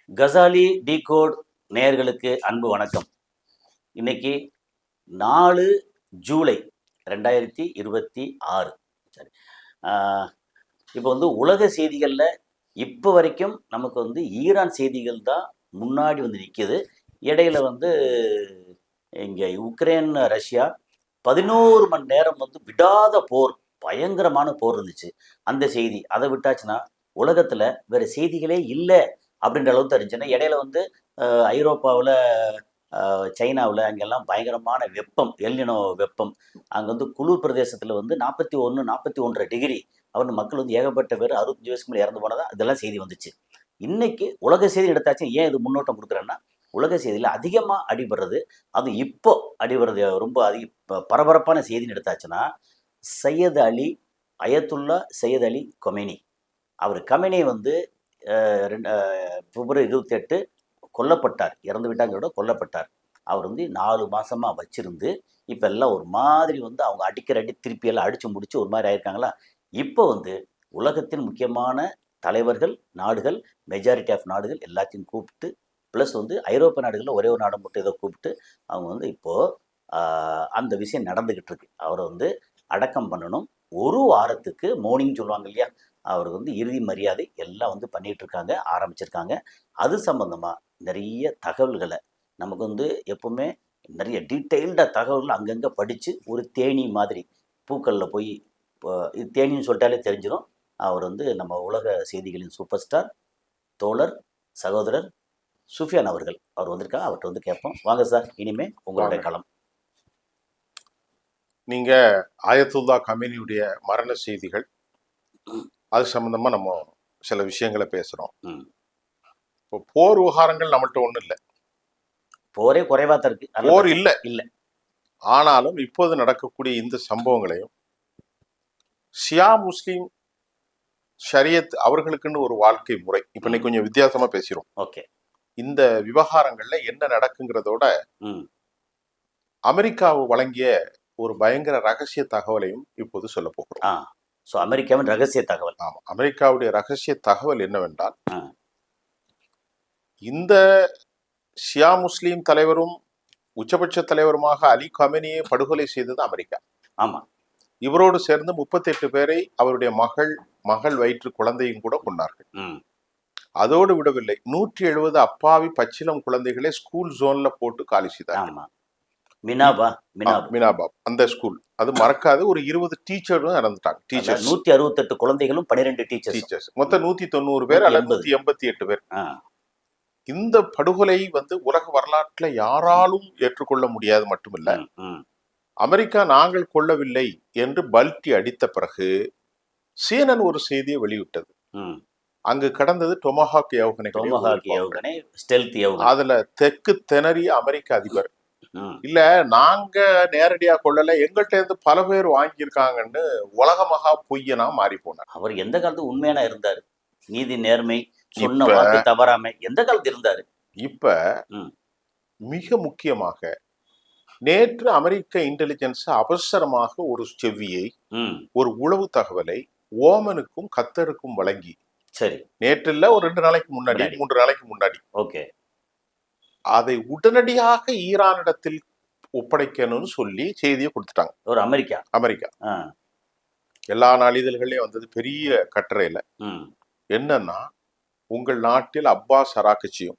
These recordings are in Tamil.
கசாலி டிகோட் நேயர்களுக்கு அன்பு வணக்கம். இன்னைக்கு 4 ஜூலை 2026. சரி, இப்போ உலக செய்திகளில் இப்போ வரைக்கும் நமக்கு ஈரான் செய்திகள் தான் முன்னாடி நிற்கிது. இடையில இங்கே உக்ரைன் ரஷ்யா 11 மணி நேரம் விடாத போர், பயங்கரமான போர் இருந்துச்சு. அந்த செய்தி அதை விட்டாச்சுன்னா உலகத்தில் வேறு செய்திகளே இல்லை அப்படின்ற அளவுக்கு தெரிஞ்சுன்னா. இடையில ஐரோப்பாவில், சைனாவில் அங்கெல்லாம் பயங்கரமான வெப்பம், எல்னினோ வெப்பம். அங்கே குளிர் பிரதேசத்தில் 41, 41.5 டிகிரி அப்படின்னு மக்கள் ஏகப்பட்ட பேர் 65 வயசுக்கு மேலே இறந்து போனதா இதெல்லாம் செய்தி வந்துச்சு. இன்னைக்கு உலக செய்தி எடுத்தாச்சு. ஏன் இது முன்னோட்டம் கொடுக்குறேன்னா, உலக செய்தியில் அதிகமாக அடிபடுறது, அது இப்போ அடிபடுறது ரொம்ப பரபரப்பான செய்தின்னு எடுத்தாச்சுன்னா, சையத் அலி, அயத்துல்லா சையத் அலி கொமேனி. அவர் கமெனி பிப்ரவரி 28 கொல்லப்பட்டார். இறந்து விட்டாங்க, கொல்லப்பட்டார். அவர் 4 மாசமா வச்சிருந்து இப்போ எல்லாம் ஒரு மாதிரி அவங்க அடிக்கிற அடி திருப்பி எல்லாம் அடிச்சு முடிச்சு ஒரு மாதிரி ஆயிருக்காங்களா. இப்போ உலகத்தின் முக்கியமான தலைவர்கள், நாடுகள், மெஜாரிட்டி ஆஃப் நாடுகள் எல்லாத்தையும் கூப்பிட்டு, ப்ளஸ் ஐரோப்பிய நாடுகளில் ஒரே ஒரு நாடு மட்டும் இதை கூப்பிட்டு அவங்க இப்போ அந்த விஷயம் நடந்துகிட்டு இருக்கு. அவரை அடக்கம் பண்ணணும். ஒரு வாரத்துக்கு மோர்னிங் சொல்லுவாங்க இல்லையா, அவர் இறுதி மரியாதை எல்லாம் பண்ணிட்டு இருக்காங்க, ஆரம்பிச்சிருக்காங்க. அது சம்பந்தமா நிறைய தகவல்களை நமக்கு எப்பவுமே நிறைய டீட்டெயில்டாக தகவல்கள் அங்கங்கே படித்து, ஒரு தேனி மாதிரி பூக்களில் போய் இது தேனின்னு சொல்லிட்டாலே தெரிஞ்சிடும். அவர் நம்ம உலக செய்திகளின் சூப்பர் ஸ்டார், தோழர், சகோதரர் சுஃபியான் அவர்கள். அவர் வந்திருக்காங்க. அவர்கிட்ட கேட்போம். வாங்க சார், இனிமே உங்களுடைய களம். நீங்க ஆயத்துல்லா கமேனியுடைய மரண செய்திகள், அது சம்பந்தமா நம்ம சில விஷயங்களை பேசுறோம். இப்போ போர் விவகாரங்கள் நம்மள்ட்ட ஒண்ணும் இல்லை, போரே குறைவா தான் இருக்கு. போர் இல்லை இல்லை. ஆனாலும் இப்போது நடக்கக்கூடிய இந்த சம்பவங்களையும், ஷியா முஸ்லீம் ஷரியத் அவர்களுக்குன்னு ஒரு வாழ்க்கை முறை, இப்ப இன்னைக்கு கொஞ்சம் வித்தியாசமா பேசுறோம். ஓகே, இந்த விவகாரங்கள்ல என்ன நடக்குங்கிறதோட அமெரிக்காவு வழங்கிய ஒரு பயங்கர ரகசிய தகவலையும் இப்போது சொல்ல போகிறோம். அமெரிக்காவின் ரகசிய தகவல். ஆமா, அமெரிக்காவுடைய ரகசிய தகவல் என்னவென்றால், இந்த ஷியா முஸ்லீம் தலைவரும் உச்சபட்ச தலைவருமாக அலி கமேனியை படுகொலை செய்தது அமெரிக்கா. ஆமா, இவரோடு சேர்ந்து 38 பேரை அவருடைய மகள் வயிற்று குழந்தையும் கூட கொண்டார்கள். அதோடு விடவில்லை, 170 அப்பாவி பச்சிலம் குழந்தைகளை ஸ்கூல் ஜோன்ல போட்டு காலி செய்தார்கள். மினாபா அந்த ஸ்கூல், அது மறக்காது. ஒரு 20 டீச்சரும் இறந்துட்டாங்க. டீச்சர் 168 குழந்தைகளும் 12 டீச்சர்ஸ், மொத்தம் 190 பேர் அல்லது 188 பேர். இந்த படுகொலை உலக வரலாற்றுல யாராலும் ஏற்றுக்கொள்ள முடியாது. மட்டுமில்ல, அமெரிக்கா நாங்கள் கொள்ளவில்லை என்று பல்டி அடித்த பிறகு CNN ஒரு செய்தியை வெளியிட்டது. அங்கு கடந்தது டொமஹாக் ஏவுகணை. அதுல தெற்கு திணறிய அமெரிக்க அதிபர், இல்ல நாங்க நேரடியா கொள்ளல, எங்கள்கிட்ட இருந்து பல பேர் வாங்கியிருக்காங்கன்னு உலக மகா பொய்யனா மாறி போனார். அவர் எந்த காலத்து உண்மையான இருந்தாரு? நீதி நேர்மை சொன்ன வாக்கு தவறாம எந்த காலத்து இருந்தாரு? இப்ப மிக முக்கியமாக நேற்று அமெரிக்க இன்டெலிஜென்ஸ் அவசரமாக ஒரு செவ்வியை, ஒரு உளவு தகவலை ஓமனுக்கும் கத்தருக்கும் வழங்கி, சரி நேற்று இல்ல, ஒரு 2 நாளைக்கு முன்னாடி, 3 நாளைக்கு முன்னாடி, ஓகே, அதை உடனடியாக ஈரானிடத்தில் ஒப்படைக்கணும்னு சொல்லி செய்தியை கொடுத்துட்டாங்க. ஒரு அமெரிக்கா எல்லா நாளிதழ்களையும் வந்தது பெரிய கட்டுரையில. என்னன்னா, உங்கள் நாட்டில் அப்பாஸ் அராக்கச்சியும்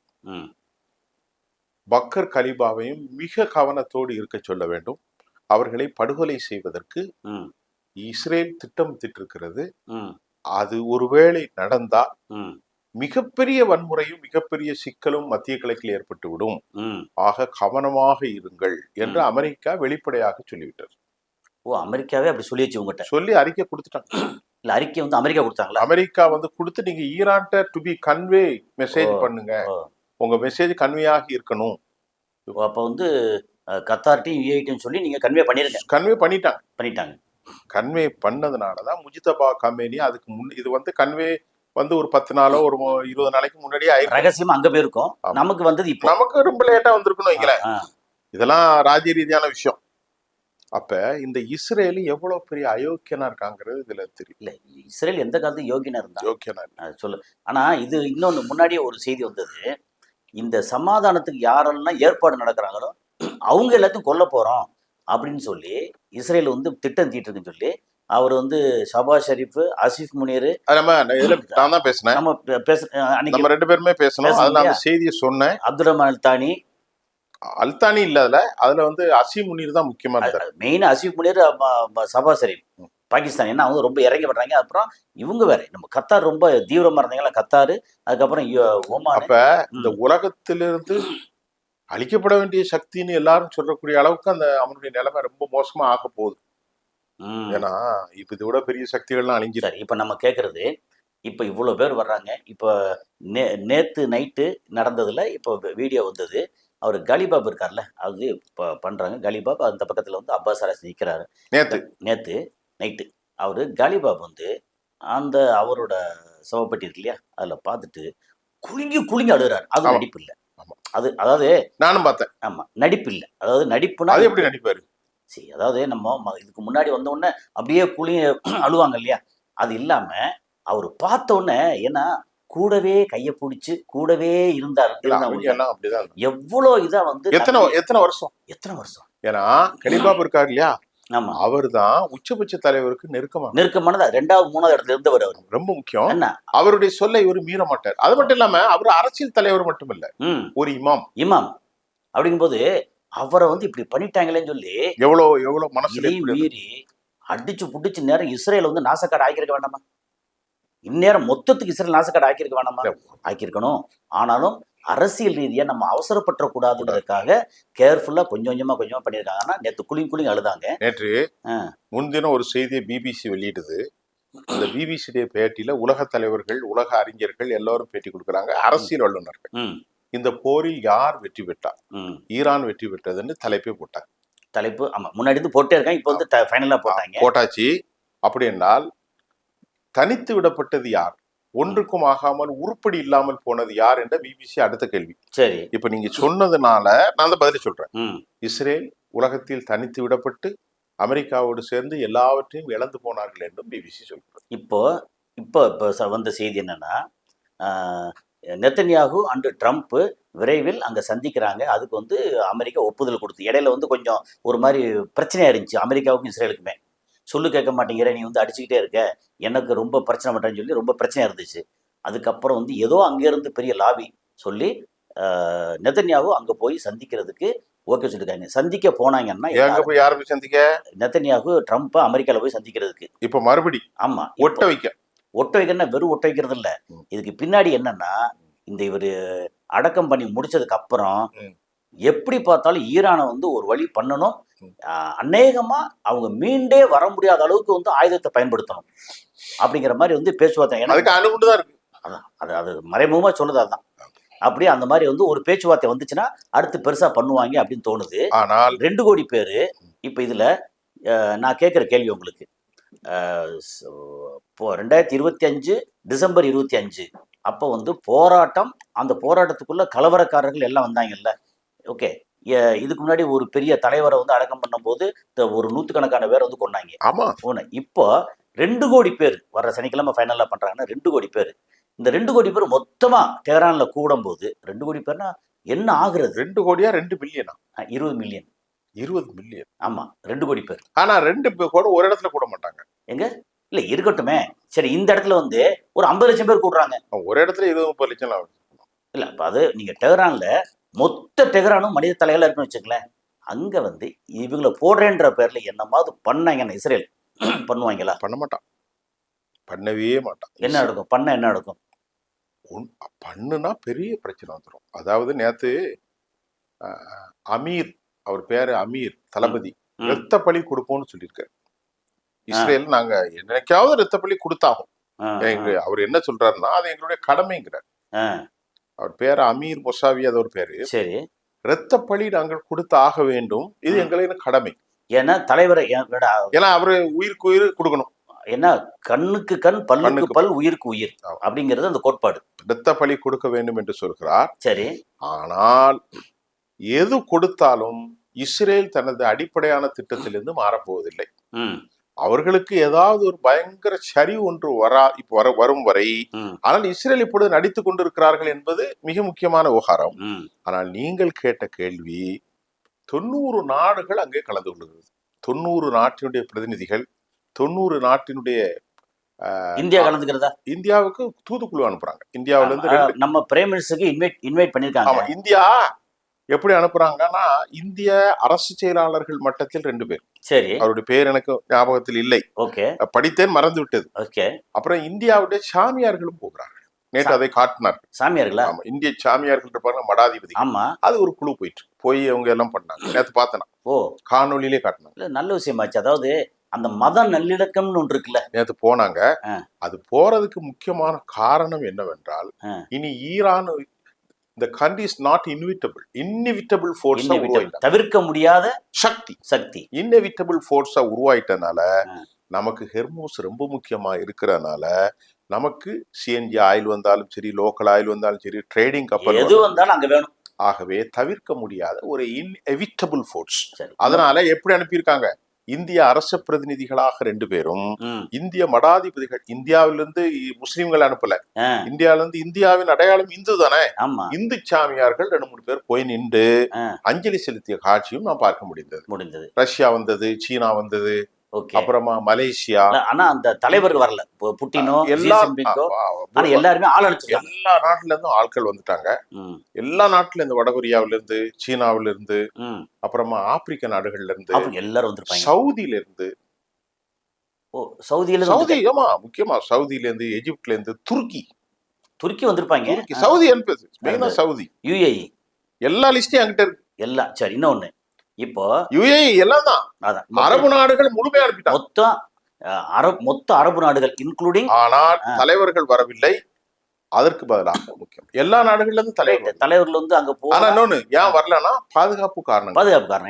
பக்கர் கலிபாவையும் மிக கவனத்தோடு இருக்க சொல்ல வேண்டும். அவர்களை படுகொலை செய்வதற்கு இஸ்ரேல் திட்டமிட்டிருக்கிறது. அது ஒருவேளை நடந்தால் மிகப்பெரிய வன்முறையும் மிகப்பெரிய சிக்கலும் மத்திய கிழக்கில் ஏற்பட்டுவிடும். ஆக கவனமாக இருங்கள் என்று அமெரிக்கா வெளிப்படையாக சொல்லிவிட்டது. அமெரிக்காவே அப்படி சொல்லிச்சு, உங்ககிட்ட சொல்லி அறிக்கை கொடுத்துட்டாங்க. இல்ல, அறிக்கை அமெரிக்கா கொடுத்தாங்களா? அமெரிக்கா கொடுத்து, நீங்க ஈரான்ட்ட டு பி கன்வே மெசேஜ் பண்ணுங்க, உங்க மெசேஜ் கன்வேயாக இருக்கணும். அப்ப கத்தார்ட்டையும் யுஏஇட்டையும் சொல்லி நீங்க கன்வே பண்ணிருங்க. கன்வே பண்ணிட்டாங்க. கன்வே பண்ணதுனாலதான் முஜிதபா கமேனி அதுக்கு முன் இது கன்வே ஒரு 10 நாளோ ஒரு 20 நாளைக்கு முன்னாடியே ரகசியமா அங்க போயிருக்கோம். நமக்கு இப்போ நமக்கு ரொம்ப லேட்டா வந்திருக்கணும். இதெல்லாம் ராஜ்ய ரீதியான விஷயம். அப்ப இந்த இஸ்ரேல் எவ்வளவு பெரிய அயோக்கியனா இருக்காங்கிறது இதுல தெரியும். இல்ல இஸ்ரேல் எந்த காலத்துக்கும் யோகியனா இருந்தா யோக்கியனா இல்ல. சொல்லு. ஆனா இது இன்னொன்னு முன்னாடியே ஒரு செய்தி வந்தது. இந்த சமாதானத்துக்கு யாரெல்லாம் ஏற்பாடு நடக்கிறாங்களோ அவங்க எல்லாத்தையும் கொல்ல போறோம் அப்படின்னு சொல்லி இஸ்ரேல் வந்து திட்டம் தீட்டுருக்குன்னு சொல்லி அவர் வந்து ஷபாஸ் ஷெரீப், ஆசிஃப் முனீர், அது நான் தான் பேசினேன். நம்ம பேச அன்னைக்கு நம்ம 2 பேருமே பேசணும். பேசணும் அதுல அந்த இல்லையா? செய்தியை சொன்னேன். அப்துல் ரஹ்மான் அல்தானி, அல்தானி இல்ல அதுல வந்து அசீம் முனீர் தான் முக்கியமா இருந்தாரு. மெயின் ஆசிஃப் முனீர், ஷபாஸ் ஷெரீப் பாகிஸ்தான். ஏன்னா அவங்க ரொம்ப இறங்கி பண்றாங்க. அப்புறம் இவங்க வேற நம்ம கத்தார் ரொம்ப தீவிரமா இருந்தாங்களா, கத்தாரு, அதுக்கப்புறம் ஒமான். அப்ப இந்த உலகத்திலிருந்து அழிக்கப்பட வேண்டிய சக்தின்னு எல்லாரும் சொல்லக்கூடிய அளவுக்கு அந்த அவனுடைய நிலைமை ரொம்ப மோசமா ஆக போகுது. ஏன்னா இப்ப இதை விட பெரிய சக்திகள்லாம் அழிஞ்சிரு. சரி, இப்ப நம்ம கேட்கறது, இப்ப இவ்வளவு பேர் வர்றாங்க. இப்ப நேத்து நைட்டு நடந்ததுல இப்போ வீடியோ வந்தது. அவர் கலிபாப் இருக்கார்ல, அது பண்றாங்க. கலிபாப் அந்த பக்கத்துல வந்து அப்பாஸ் அரசு நிற்கிறாரு. நேத்து நைட்டு அவரு கலிபாப் வந்து அந்த அவரோட சவப்பட்டி இருக்கு இல்லையா, அதுல பார்த்துட்டு குலுங்கி அழுகிறாரு. அது நடிப்பு இல்லை. அது அதாவது நானும் பார்த்தேன். ஆமா, நடிப்பு இல்லை. அதாவது நடிப்புனா அது எப்படி நடிப்பாரு? சரி, அதாவது நம்ம இதுக்கு முன்னாடி வந்த உடனே அப்படியே அழுவாங்க இல்லையா, அது இல்லாம அவர் பார்த்த உடனே, ஏன்னா கூடவே கையை பிடிச்சு கூடவே இருந்தார். எவ்வளவு இதா வந்து எத்தனை வருஷம் ஏன்னா கலிபாப் இருக்காரு இல்லையா, ஆமா, அவர் தான் உச்சபட்ச தலைவருக்கு நெருக்கமானதா 2வது 3வது இடத்துல இருந்தவர். அவர் ரொம்ப முக்கியம். என்ன, அவருடைய சொல்லை இவர் மீற மாட்டார். அது மட்டும் இல்லாம அவர் அரசியல் தலைவர் மட்டும் இல்ல, ஒரு இமாம். அப்படிங்கும்போது அவரை வந்து இப்படி பண்ணிட்டாங்களேன்னு சொல்லி எவ்வளவு மனசுல மீறி அடிச்சு புடிச்சு நேரம் இஸ்ரேல் வந்து நாசக்காடு ஆக்கியிருக்க வேண்டாமா? இந்நேரம் மொத்தத்துக்கு இஸ்ரேல் நாசக்காடு ஆக்கியிருக்க வேண்டாமா? ஆக்கியிருக்கணும். ஆனாலும் அரசியல் ரீதியா நம்ம அவசரப்பற்ற கூடாதுன்றதுக்காக கேர்ஃபுல்லா கொஞ்சமா பண்ணியிருக்காங்கன்னா நேற்று குளிங் அழுதாங்க. நேற்று முன்தினம் ஒரு செய்தியை பிபிசி வெளியிடுது. அந்த பிபிசி பேட்டியில உலக தலைவர்கள், உலக அறிஞர்கள் எல்லாரும் பேட்டி கொடுக்குறாங்க. அரசியல் வல்லுநர்கள் இந்த போரில் யார் வெற்றி பெற்றார், ஈரான் வெற்றி பெற்றதுன்னு தலைப்பே போட்டாங்க. தலைப்பு ஆமா, முன்னாடி இருந்து போட்டே இருக்காங்க. இப்போ வந்து ஃபைனலா போட்டாச்சு. அப்படி என்றால் தனித்து விடப்பட்டது யார், ஒன்றுக்கும் ஆகாமல் உருப்படி இல்லாமல் போனது யார் என்ற பிபிசி அடுத்த கேள்வி. சரி, இப்ப நீங்க சொன்னதுனால நான் தான் பதில் சொல்றேன். இஸ்ரேல் உலகத்தில் தனித்து விடப்பட்டு அமெரிக்காவோடு சேர்ந்து எல்லாவற்றையும் இழந்து போனார்கள் என்றும் பிபிசி சொல்றாங்க. இப்போ வந்த செய்தி என்னன்னா, நெத்தன்யாகு அண்ட் ட்ரம்ப் விரைவில் அங்கே சந்திக்கிறாங்க. அதுக்கு வந்து அமெரிக்கா ஒப்புதல் கொடுத்து, இடையில வந்து கொஞ்சம் ஒரு மாதிரி பிரச்சனையா இருந்துச்சு அமெரிக்காவுக்கும் இஸ்ரேலுக்குமே. சொல்லு கேட்க மாட்டேங்கிற, நீ வந்து அடிச்சுக்கிட்டே இருக்க, எனக்கு ரொம்ப பிரச்சனை பண்ணுறேன்னு சொல்லி ரொம்ப பிரச்சனையா இருந்துச்சு. அதுக்கப்புறம் வந்து ஏதோ அங்கேருந்து பெரிய லாபி சொல்லி நெத்தன்யாகு அங்கே போய் சந்திக்கிறதுக்கு ஓகே சொல்லிருக்காங்க. சந்திக்க போனாங்கன்னா யாரை போய் சந்திக்க? நெத்தன்யாகு ட்ரம்ப்பை அமெரிக்காவில் போய் சந்திக்கிறதுக்கு. இப்போ மறுபடி ஆமா, ஒட்ட வைக்கிறதுன்னா வெறும் ஒட்ட வைக்கிறது இல்லை. இதுக்கு பின்னாடி என்னன்னா, இந்த இவர் அடக்கம் பண்ணி முடிச்சதுக்கு அப்புறம் எப்படி பார்த்தாலும் ஈரானை வந்து ஒரு வழி பண்ணணும். அநேகமா அவங்க மீண்டே வர முடியாத அளவுக்கு வந்து ஆயுதத்தை பயன்படுத்தணும் அப்படிங்கிற மாதிரி வந்து பேச்சுவார்த்தை. அது மறைமுகமா சொல்லுது. அதுதான் அப்படியே அந்த மாதிரி வந்து ஒரு பேச்சுவார்த்தை வந்துச்சுன்னா அடுத்து பெருசா பண்ணுவாங்க அப்படின்னு தோணுது. ஆனால் 2 கோடி பேரு இப்ப இதுல நான் கேட்கிற கேள்வி உங்களுக்கு, 2025 டிசம்பர் 25 அப்போ வந்து போராட்டம், அந்த போராட்டத்துக்குள்ள கலவரக்காரர்கள் எல்லாம் வந்தாங்கல்ல. ஓகே, இதுக்கு முன்னாடி ஒரு பெரிய தலைவரை வந்து அடக்கம் பண்ணும்போது ஒரு 100கணக்கான பேர் வந்து கொண்டாங்க. இப்போ 2 கோடி பேர் வர்ற சனிக்கிழமை ஃபைனலா பண்றாங்கன்னா 2 கோடி பேர். இந்த 2 கோடி பேர் மொத்தமா டெஹரான்ல கூடும் போது 2 கோடி பேர்னா என்ன ஆகுறது? 2 கோடியா 2 பில்லியனா? 20 மில்லியன். 20 மில்லியன். ஆமா, 2 கோடி பேர். ஆனா 2 பேர் கூட ஒரு இடத்துல கூட மாட்டாங்க. எங்க இல்ல இருக்கட்டுமே. சரி, இந்த இடத்துல வந்து ஒரு 50 லட்சம் பேர் கூடுறாங்க. ஒரு இடத்துல 20-30 லட்சம் இல்ல. அது நீங்க டெஹரான்ல மொத்த டெஹரானும் மனித தலைகளா இருக்குன்னு வச்சுக்கலேன். அங்க வந்து இவங்களை போடுறேன்ற பேர்ல என்னமாவது பண்ணாங்கன்னா இஸ்ரேல் பண்ணுவாங்களா? பண்ண மாட்டான், பண்ணவே மாட்டான். என்ன நடக்கும்? என்ன நடக்கும்? பண்ணுனா பெரிய பிரச்சனை வந்துடும். அதாவது நேத்து அமீர், அவர் பேரு அமீர், தளபதி ரத்த பலி கொடுப்போம்னு சொல்லியிருக்காரு. இஸ்ரேல் நாங்க என்னைக்காவது ரத்த பலி கொடுத்தாகும். அவர் என்ன சொல்றாருன்னா அது எங்களுடைய கடமைங்கிறார். அவர் பேரு அமீர் மொசாவி, அது ஒரு பேரு. சரி, ரத்த பலி நாங்கள் கொடுத்து ஆக வேண்டும், இது எங்களின் கடமை. ஏன்னா தலைவரை, ஏன்னா அவரு உயிருக்கு உயிர் கொடுக்கணும். ஏன்னா கண்ணுக்கு கண், பல்லுக்கு பல், உயிருக்கு உயிர் அப்படிங்கிறது அந்த கோட்பாடு. ரத்த பலி கொடுக்க வேண்டும் என்று சொல்கிறார். சரி, ஆனால் எது கொடுத்தாலும் இஸ்ரேல் தனது அடிப்படையான திட்டத்திலிருந்து மாறப்போவதில்லை. ம், அவர்களுக்கு ஏதாவது ஒரு பயங்கர சரிவு ஒன்று வரும் வரை. ம், ஆனால் இஸ்ரேல் இப்பொழுது நடித்துக் கொண்டிருக்கிறார்கள் என்பது மிக முக்கியமான விவகாரம். ம். ஆனால் நீங்கள் கேட்ட கேள்வி, 90 நாடுகள் அங்கே கலந்து கொள்கிறது. 90 நாட்டினுடைய பிரதிநிதிகள், 90 நாட்டினுடைய இந்தியா கலந்துக்கிறதா? இந்தியாவுக்கு தூதுக்குழு அனுப்புறாங்க. இந்தியாவில இருந்து நம்ம பிரைம் மினிஸ்டருக்கு இன்வைட் பண்ணிருக்காங்க. ஆமா, இந்தியா எப்படி அனுப்புறாங்கன்னா, இந்திய அரசு செயலாளர்கள் மட்டத்தில் 2 பேர். சரி, அவருடைய பேர் எனக்கு ஞாபகத்தில் இல்லை, ஓகே, படித்தேன், மறந்து விட்டது. ஓகே. அப்புறம் இந்தியாவுடைய சாமியார்களும் போகிறார்கள். நேற்று அதை காட்டினார். சாமியார்களா? ஆமா, இந்திய சாமியார்கள் இருப்பாங்க, மடாதிபதி. ஆமா, அது ஒரு குழு போய் அவங்க எல்லாம் பண்ணாங்க. நேற்று பார்த்தேன், ஓ, காணொலியிலே காட்டினாங்க. இல்ல, நல்ல விஷயமாச்சு. அதாவது அந்த மத நல்லிணக்கம்னு ஒன்று இருக்குல்ல, நேற்று போனாங்க. அது போறதுக்கு முக்கியமான காரணம் என்னவென்றால், இனி ஈரான் இந்த கண்ட்ரி இஸ் நாட் இன்எவிட்டபிள் ஃபோர்ஸா உருவாயிட்டாங்க. தவிர்க்க முடியாத சக்தி இன்எவிட்டபிள் ஃபோர்ஸா உருவாயிட்டனால நமக்கு ஹெர்மோஸ் ரொம்ப முக்கியமா இருக்கிறதுனால நமக்கு சிஎன்ஜி ஆயில் வந்தாலும் சரி, லோக்கல் ஆயில் வந்தாலும் சரி, ட்ரேடிங் கப்பல் எது வந்தாலும் அங்க வேணும். ஆகவே தவிர்க்க முடியாத ஒரு இன்எவிட்டபிள் ஃபோர்ஸ். அதனால எப்படி அனுப்பியிருக்காங்க, இந்திய அரசு பிரதிநிதிகளாக 2 பேரும், இந்திய மடாதிபதிகள். இந்தியாவிலிருந்து முஸ்லிம்கள் அனுப்பல, இந்தியாவிலிருந்து, இந்தியாவின் அடையாளம் இந்து தானே, இந்து சாமியார்கள் 2-3 பேர் போய் நின்று அஞ்சலி செலுத்திய காட்சியும் நான் பார்க்க முடிந்தது. ரஷ்யா வந்தது, சீனா வந்தது, அப்புறமா மலேசியா. ஆனா அந்த தலைவர்கள் வரல, புட்டினோ எல்லாருமே ஆள் அனுப்பிச்சிருக்காங்க. எல்லா நாட்டுல இருந்தும் ஆட்கள் வந்துட்டாங்க. எல்லா நாட்டுல இருந்து, வடகொரியாவில இருந்து, சீனாவில இருந்து, அப்புறமா ஆப்பிரிக்க நாடுகள்ல இருந்து எல்லாரும் வந்திருப்பாங்க. சவுதியில இருந்து, சவுதி, ஆமா, முக்கியமா சவுதியில இருந்து, எஜிப்ட்ல இருந்து, துருக்கி வந்திருப்பாங்க. சவுதி என்பது சவுதி, யுஏஇ, எல்லா லிஸ்டும் என்கிட்ட இருக்கு. எல்லாம் சரி. இன்னொன்னு, இப்போ யுஏஇ எல்லாம் தான் அரபு நாடுகள் முழுமையா அனுப்பிட்டாங்க. மொத்த அரபு நாடுகள் இன்க்ளூடிங். ஆனால் தலைவர்கள் வரவில்லை. அதற்கு பதிலாக முக்கியம் எல்லா நாடுகள்ல இருந்து தலைவர்கள் வந்து அங்க போக. ஆனா இன்னொன்னு ஏன் வரலன்னா பாதுகாப்பு காரணம்.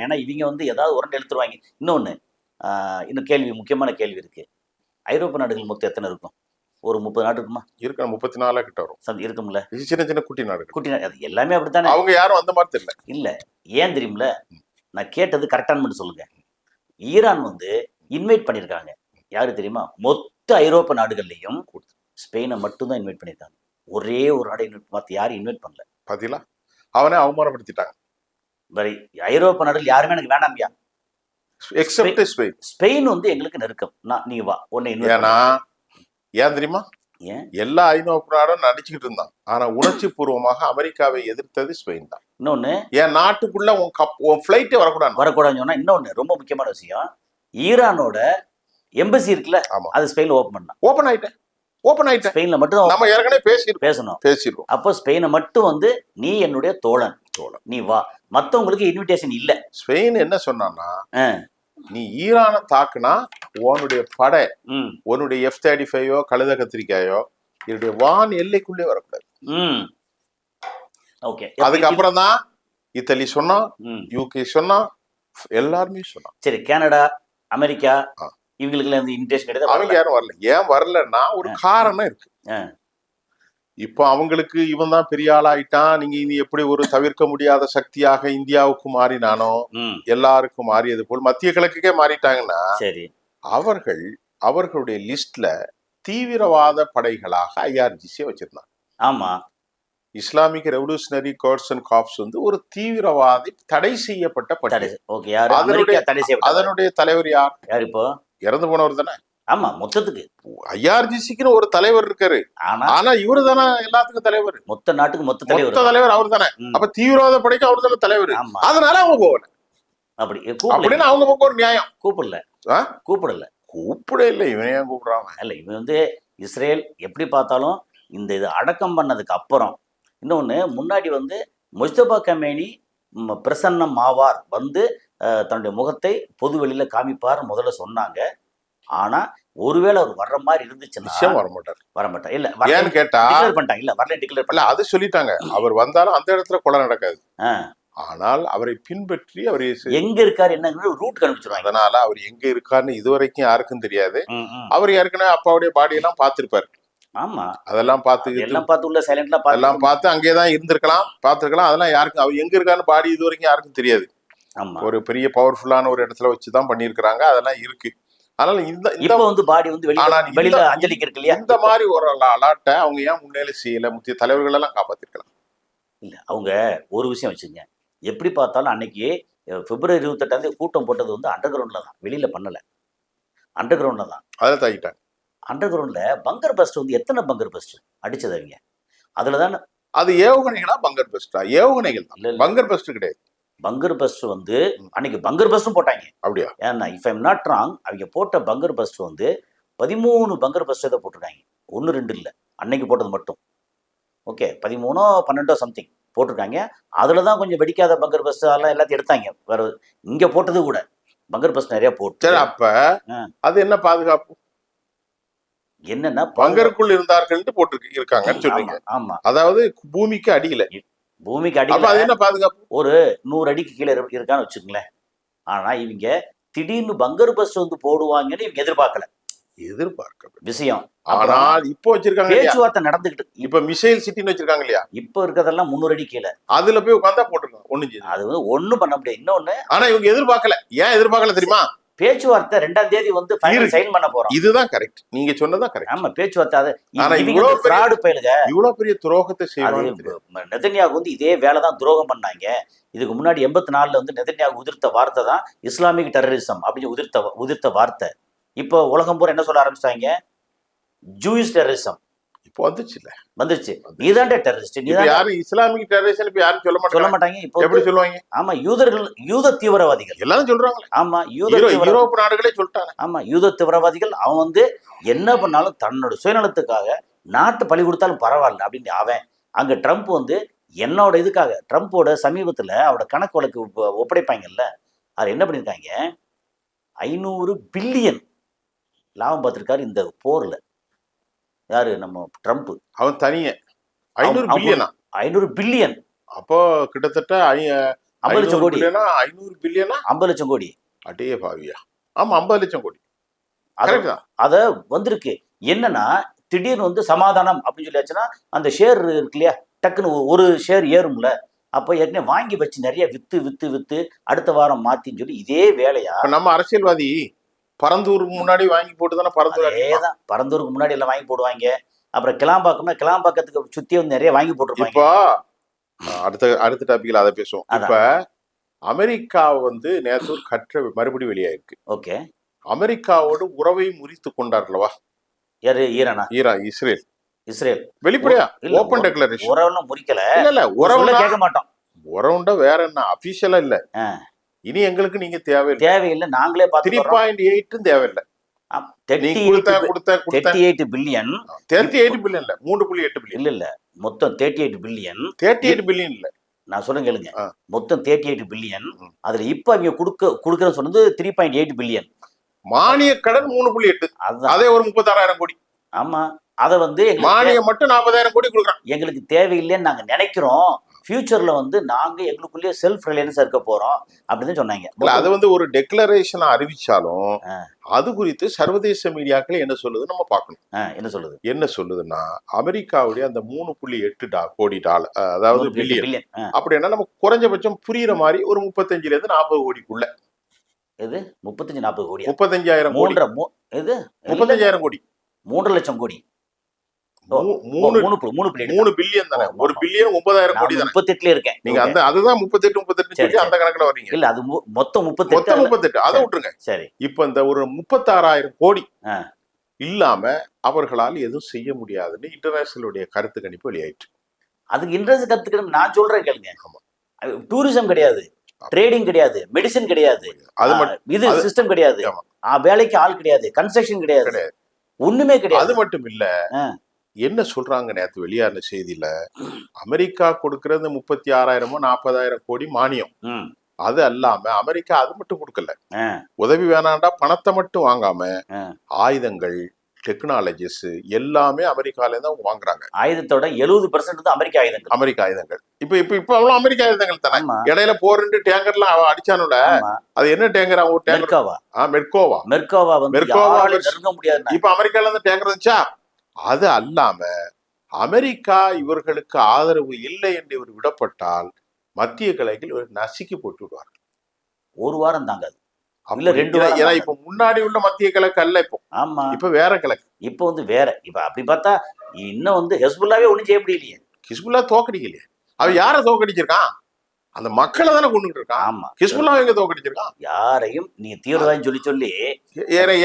ஏன்னா இவங்க வந்து ஏதாவது உரண்டு எடுத்துருவாங்க. இன்னொன்னு, இன்னும் முக்கியமான கேள்வி இருக்கு. ஐரோப்பிய நாடுகள் மொத்தம் எத்தனை இருக்கும்? ஒரு 30 நாடு இருக்குமா? இருக்கு, 34 கிட்ட வரும். இருக்கும்ல, சின்ன குட்டி நாடு. அது எல்லாமே அப்படித்தானே. அவங்க யாரும் அந்த மாதிரி தெரியல. இல்ல, ஏன் தெரியும்ல, நான் கேட்டது கரெக்டானு மட்டும் சொல்லுங்க. ஈரான் வந்து இன்வைட் பண்ணிருக்காங்க. யாரு தெரியுமா? மொத்த ஐரோப்பிய நாடுகள்லயும் ஸ்பெயினை மட்டும்தான் இன்வைட் பண்ணிருக்காங்க. ஒரே ஒரு நாடு இன்வைட், யாரும் இன்வைட் பண்ணல. பாத்தீங்களா, அவனே அவமானப்படுத்திட்டாங்க. ஐரோப்பிய நாடுகள் யாருமே எனக்கு வேண்டாம்பியா, எக்ஸப்ட் ஸ்பெயின் வந்து எங்களுக்கு நெருக்கம். நீ வா, ஒன்னு. ஏன் தெரியுமா? எல்லா ஐரோப்பிய நாடும் நடிச்சுக்கிட்டு இருந்தான். ஆனா உணர்ச்சி பூர்வமாக அமெரிக்காவை எதிர்த்தது ஸ்பெயின் தான். இன்னொன்னு, என் நாட்டுக்குள்ள உன் பிளைட்டே வரக்கூடாதுன்னு சொன்னா. இன்னொன்னு ரொம்ப முக்கியமான விஷயம், ஈரானோட எம்பசி இருக்குல்ல, அது ஸ்பெயின்ல ஓபன் ஆயிட்டேன். ஸ்பெயின்ல மட்டும் நம்ம ஏற்கனவே பேசிருக்கோம். அப்போ ஸ்பெயினை மட்டும் வந்து நீ என்னுடைய தோழன், நீ வா, மத்தவங்களுக்கு இன்விடேஷன் இல்ல. ஸ்பெயின் என்ன சொன்னான்னா, நீ ஈரானை தாக்குனா உன்னுடைய படை, உன்னுடைய F-35 கழுத கத்திரிக்காயோ என்னுடைய வான் எல்லைக்குள்ளே வரக்கூடாது. அதுக்கப்புறம் தான் இத்தாலி சொன்னா, UK சொன்னா, எல்லாருமே சொன்னா. சரி, கனடா, அமெரிக்கா, இவங்களுக்கு இன்விடேஷன் கிடையாது. அவங்க யாரும் வரல. ஏன் வரலன்னா ஒரு காரணம் இருக்கு. இப்ப அவங்களுக்கு இவன் தான் பெரிய ஆளாயிட்டான், நீங்க இனி எப்படி ஒரு தவிர்க்க முடியாத சக்தியாக இந்தியாவுக்கு மாறினானோ, எல்லாருக்கும் மாறியது போல் மத்திய கிழக்குக்கே மாறிட்டாங்கன்னா, அவர்களுடைய லிஸ்ட்ல தீவிரவாத படைகளாக IRGC வச்சிருந்தாங்க. ஆமா, Islamic revolutionary guards and corps வந்து ஒரு தீவிரவாதி தடை செய்யப்பட்ட படை. அதனுடைய தலைவர் யார்? இப்போ இறந்து போனவர் தானே. ஆமா, மொத்தத்துக்கு IRGCக்கு ஒரு தலைவர் இருக்காரு. ஆனா இவரு தானே எல்லாத்துக்கும் தலைவர். மொத்த நாட்டுக்கு மொத்த தலைவர் அவர் தானே. அப்ப தீவிரவாத படைக்கு அவர் தானே தலைவர். அதனால அவங்க போகல. அப்படின்னு அவங்க பக்கம் ஒரு நியாயம். கூப்பிடல. இவன் ஏன் கூப்பிடுறாங்க? இல்ல, இவன் வந்து இஸ்ரேல் எப்படி பார்த்தாலும் இந்த இது அடக்கம் பண்ணதுக்கு அப்புறம். இன்னொன்னு, முன்னாடி வந்து முஸ்தபா கமேனி பிரசன்னம் ஆவார், வந்து தன்னுடைய முகத்தை பொது வெளியில காமிப்பார் முதல்ல சொன்னாங்க. ஆனா ஒருவேளை அவர் வர்ற மாதிரி இருந்துச்சுன்னா வரமாட்டார். இல்ல, ஏன்னு கேட்டா பண்ணிட்டாங்க. இல்ல, வரல, டிக்ளேர் பண்ணல. அது சொல்லிட்டாங்க. அவர் வந்தாலும் அந்த இடத்துல கொலை நடக்காது. ஆனால் அவரை பின்பற்றி அவர் எங்க இருக்காரு என்ன ரூட் கண்டுபிடிச்சிருவாங்க. அதனால அவர் எங்க இருக்காருன்னு இதுவரைக்கும் யாருக்கும் தெரியாது. அவர் ஏற்கனவே அப்பாவுடைய பாடி எல்லாம் பார்த்திருப்பாரு. ஆமா, அதெல்லாம் பார்த்து உள்ள சைலண்ட்ல எல்லாம் பார்த்து அங்கேதான் இருந்திருக்கலாம், பார்த்திருக்கலாம். அதெல்லாம் யாருக்கும் அவர் எங்க இருக்காருன்னு பாடி இது வரைக்கும் யாருக்கும் தெரியாது. ஆமா. ஒரு பெரிய பவர்ஃபுல்லான ஒரு இடத்துல வச்சுதான் பண்ணியிருக்கிறாங்க. அதெல்லாம் இருக்கு. அதனால இப்ப வந்து பாடி வந்து ஆனா வெளியில அஞ்சலிக்கு இருக்கு இல்லையா? இந்த மாதிரி ஒரு அலாட்டை அவங்க ஏன் முன்னேறி செய்யல? முக்கிய தலைவர்கள் எல்லாம் காப்பாத்திருக்கலாம். இல்ல அவங்க ஒரு விஷயம் வச்சுங்க. எப்படி பார்த்தாலும் அன்னைக்கு பிப்ரவரி 28 கூட்டம் போட்டது வந்து அண்டர் கிரவுண்ட்ல தான். வெளியில பண்ணல. அண்டர் கிரவுண்ட்ல தான். அதை தாக்கிட்டாங்க. அண்டர் கிரவுண்ட்ல பங்கர் பஸ்ட் வந்து எத்தனை பங்கர் பஸ்ட் அடிச்சது அவங்க? அதுல தான் அது ஏவுகணைகளா பங்கர் பஸ்டா? ஏவுகணைகள் தான். பங்கர் பஸ்ட் கிடையாது. பங்கர் பஸ்ட் வந்து அன்னைக்கு பங்கர் பஸ்டும் போட்டாங்க. அப்படியா? ஏன்னா இஃப் ஐம் நாட் ராங், அவங்க போட்ட பங்கர் பஸ்ட் வந்து 13 பங்கர் பஸ்ட் தான் போட்டிருக்காங்க. 1 2 இல்ல. அன்னைக்கு போட்டது மட்டும். ஓகே, 13 12 சம்திங் போட்டிருக்காங்க. அதுல தான் கொஞ்சம் வெடிக்காத பங்கர் பஸ்ட் அதெல்லாம் எல்லாத்தையும் எடுத்தாங்க. வேற இங்க போட்டது கூட பங்கர் பஸ்ட் நிறைய போட்டு. சரி, அப்ப அது என்ன பாதுகாப்பு? என்னன்னா பங்கருக்குள் இருந்தார்கள் போட்டு இருக்காங்கன்னு சொல்றீங்க. ஆமா, அதாவது பூமிக்கு அடியில. பூமிக்கு அடியில. அது என்ன பாதுகாப்பு? ஒரு 100 அடிக்கு கீழே இருக்கான்னு வச்சுக்கங்களேன். ஆனா இவங்க திடீர்னு பங்கர் பஸ்ட் வந்து போடுவாங்கன்னு இவங்க எதிர்பார்க்கல. விஷயம். ஆனால் இப்போ வச்சிருக்காங்க, பேச்சுவார்த்தை நடந்துகிட்டு. இப்ப மிசைல் சிட்டின்னு வச்சிருக்காங்க இல்லையா? இப்ப இருக்கிறதெல்லாம் 300 அடி கீழே. அதுல போய் உட்கார்ந்தா போட்டுருக்காங்க. ஒண்ணு அது வந்து ஒண்ணும் பண்ண முடியாது. இன்னொன்னு, ஆனா இவங்க எதிர்பார்க்கல. ஏன் எதிர்பார்க்கல தெரியுமா? பேச்சுவார்த்தை 2ஆம் தேதி வந்து ஃபைனல் சைன் பண்ண போறோம். இதுதான் கரெக்ட். நீங்க சொன்னதா கரெக்ட். ஆமா, பேச்சுவார்த்தை. அது இவ்வளவு ஃப்ராட் பயிலுங்க. இவ்வளவு பெரிய துரோகத்தை செய்வாங்க. நெதன்யாகு வந்து இதே வேலை தான் துரோகம் பண்ணாங்க. இதுக்கு முன்னாடி 84 வந்து நெதன்யாகு உதிர்த்த வார்த்தை தான் இஸ்லாமிக் டெரரிசம் அப்படின்னு உதிர்த்த வார்த்தை. இப்போ உலகம் பூரா என்ன சொல்ல ஆரம்பிச்சிட்டாங்க? Jewish terrorism. இப்போ வந்துருச்சு. நீதான்டா டெரரிஸ்ட். யாரும் இஸ்லாமிக் டெரரிசம் இப்ப யாரும் சொல்ல மாட்டாங்க. இப்போ எப்படி சொல்லுவாங்க? ஆமா, யூத தீவிரவாதிகள் எல்லாரும் சொல்றாங்க. ஆமா, யூரோப் நாடுகளே சொல்லிட்டாங்க. ஆமா, யூத தீவிரவாதிகள். அவன் வந்து என்ன பண்ணாலும் தன்னோட சுயநலத்துக்காக நாட்டு பழி கொடுத்தாலும் பரவாயில்ல அப்படின்னு அவன். அங்க ட்ரம்ப் வந்து என்னோட இதுக்காக ட்ரம்ப்போட சமீபத்துல அவரோட கணக்கு வழக்கு ஒப்படைப்பாங்கல்ல, அது என்ன பண்ணிருக்காங்க? 500 பில்லியன் லாபம் பார்த்திருக்காரு இந்த போர்ல. யாரு? நம்ம ட்ரம்ப். அவன் தனியே 500 பில்லியனா? 500 பில்லியன். அப்போ கிட்டத்தட்ட 50 லட்சம் கோடி. 500 பில்லியனா? 50 லட்சம் கோடி. அடே பாவியா. ஆமா, 50 லட்சம் கோடி. அத வந்திருக்கு. என்னன்னா திடீர்னு வந்து சமாதானம் அப்படின்னு சொல்லியாச்சுன்னா அந்த ஷேர் இருக்கு இல்லையா, டக்குன்னு ஒரு ஷேர் ஏறும்ல. அப்போ ஏற்கனவே வாங்கி வச்சு நிறைய வித்து அடுத்த வாரம் மாத்தின்னு சொல்லி இதே வேலையா. நம்ம அரசியல்வாதி பரந்தூருக்கு முன்னாடி வாங்கி போட்டு தானே அதேதான். பரந்தூருக்கு முன்னாடி எல்லாம் வாங்கி போடுவாங்க. அப்புறம் கிளாம்பாக்கத்துக்கு சுத்தி வந்து நிறைய வாங்கி போட்டுருப்பாங்க. இப்போ அடுத்த டாபிக்ல அதை பேசுவோம். இப்ப அமெரிக்கா வந்து நேத்து கற்ற மறுபடியும் வெளியாயிருக்கு. ஓகே, அமெரிக்காவோடு உறவை முறித்து கொண்டார்லவா? யாரு? ஈரானா? இஸ்ரேல் வெளிப்படையா ஓபன் டிக்ளரேஷன். உறவுல முறிக்கல. இல்ல உறவுல கேட்க மாட்டோம். உறவுண்டா வேற என்ன, அபிஷியலா இல்ல. இனி எங்களுக்கு நீங்க தேவையில்லை. நாங்களே 3.8 தேவையில்லை. 38 பில்லியன். 38 பில்லியன் இல்ல, 3.8 பில்லியன். இல்ல மொத்தம் 38 பில்லியன். 38 பில்லியன் இல்ல, நான் சொல்றேன் கேளுங்க. மொத்தம் 38 பில்லியன். அதுல இப்ப அவங்க கொடுக்கறன்னு சொன்னது 3.8 பில்லியன். மானிய கடன் 3.8. அதே ஒரு 36,000 கோடி. ஆமா, அத வந்து மானியம் மட்டும் 40,000 கோடி கொடுக்குறான். எங்களுக்கு தேவையில்லைன்னு நாங்க நினைக்கிறோம். ஃபியூச்சர்ல வந்து நாங்க எங்களுக்குள்ளேயே செல்ஃப் ரிலையன்ஸ் இருக்க போறோம் அப்படின்னு சொன்னாங்க. அது வந்து ஒரு டெக்ளரேஷன் அறிவிச்சாலும் அது குறித்து சர்வதேச மீடியாக்கள் என்ன சொல்லுது நம்ம பார்க்கணும். என்ன சொல்லுதுன்னா அமெரிக்காவுடைய அந்த 3.8 கோடி டாலர், அதாவது பில்லியன் அப்படின்னா நமக்கு குறைஞ்சபட்சம் புரியுற மாதிரி ஒரு 35 இருந்து 40 கோடிக்குள்ள. இது 35-40 கோடி. 35,000 கோடி. இது 35,000 கோடி. 3 லட்சம் கோடி. 3 பில்லியன் தானே. ஒரு பில்லியன் 9,000 கோடி தானே. 38ல இருக்கேன் நீங்க அதுதான் 38 சொல்லி அந்த கணக்குல வர்றீங்க. இல்ல, அது மொத்தம் 38. அதை விட்டுருங்க. சரி, இப்ப இந்த ஒரு 36,000 கோடி இல்லாம அவர்களால் எதுவும் செய்ய முடியாதுன்னு இன்டர்நேஷனலுடைய கருத்து கணிப்பு வெளியாயிற்று. அதுக்கு இன்ட்ரெஸ்ட் கத்துக்கணும். நான் சொல்றேன் கேளுங்க. டூரிசம் கிடையாது, ட்ரேடிங் கிடையாது, மெடிசின் கிடையாது, இது சிஸ்டம் கிடையாது, வேலைக்கு ஆள் கிடையாது, கன்ஸ்ட்ரக்ஷன் கிடையாது, ஒண்ணுமே கிடையாது. அது மட்டும் இல்ல, என்ன சொல்றாங்க நேத்து வெளியான செய்தியில, அமெரிக்கா கொடுக்கறது 36,000 40,000 கோடி மானியம். அது அல்லாம அமெரிக்கா அது மட்டும் கொடுக்கல. உதவி வேணாண்டா பணத்தை மட்டும் வாங்காம ஆயுதங்கள், டெக்னாலஜிஸ் எல்லாமே அமெரிக்கால தான் வாங்குறாங்க. ஆயுதத்தோட 70% அமெரிக்க ஆயுதங்கள். இப்ப அவ்வளவு அமெரிக்க ஆயுதங்கள் தானே. இடையில போறேன்னு டேங்கர்லாம் அடிச்சானுல, அது என்ன டேங்கர்? மெர்கோவா முடியாது. இப்ப அமெரிக்கால இருந்து டேங்கர் இருந்துச்சா? அது அல்லாம அமெரிக்கா இவர்களுக்கு ஆதரவு இல்லை என்று இவர் விடப்பட்டால் மத்திய கிழக்கில் நசுக்கி போட்டு விடுவார்கள். ஒரு வாரம் தாங்காது, இல்ல அப்படி 2 வாரம் ஏன்னா தாங்காது. இப்ப முன்னாடி உள்ள மத்திய கிழக்கு அல்ல, இப்போ ஆமா, இப்ப வேற கிழக்கு. இப்போ வந்து வேற. இப்ப அப்படி பார்த்தா இன்னும் வந்து ஹெஸ்புல்லாவே ஒண்ணும் செய்ய முடியலையே. ஹிஸ்புல்லா தோக்கடிக்கலையே. அவன் யாரை தோக்கடிச்சிருக்கான்? அந்த மக்களை தானே கொண்டுகிட்டு இருக்கான். ஆமா, ஹிஸ்புல்லா எங்க தோக்கடிச்சிருக்கான்? யாரையும் நீ தீவிரவாதின்னு சொல்லி சொல்லி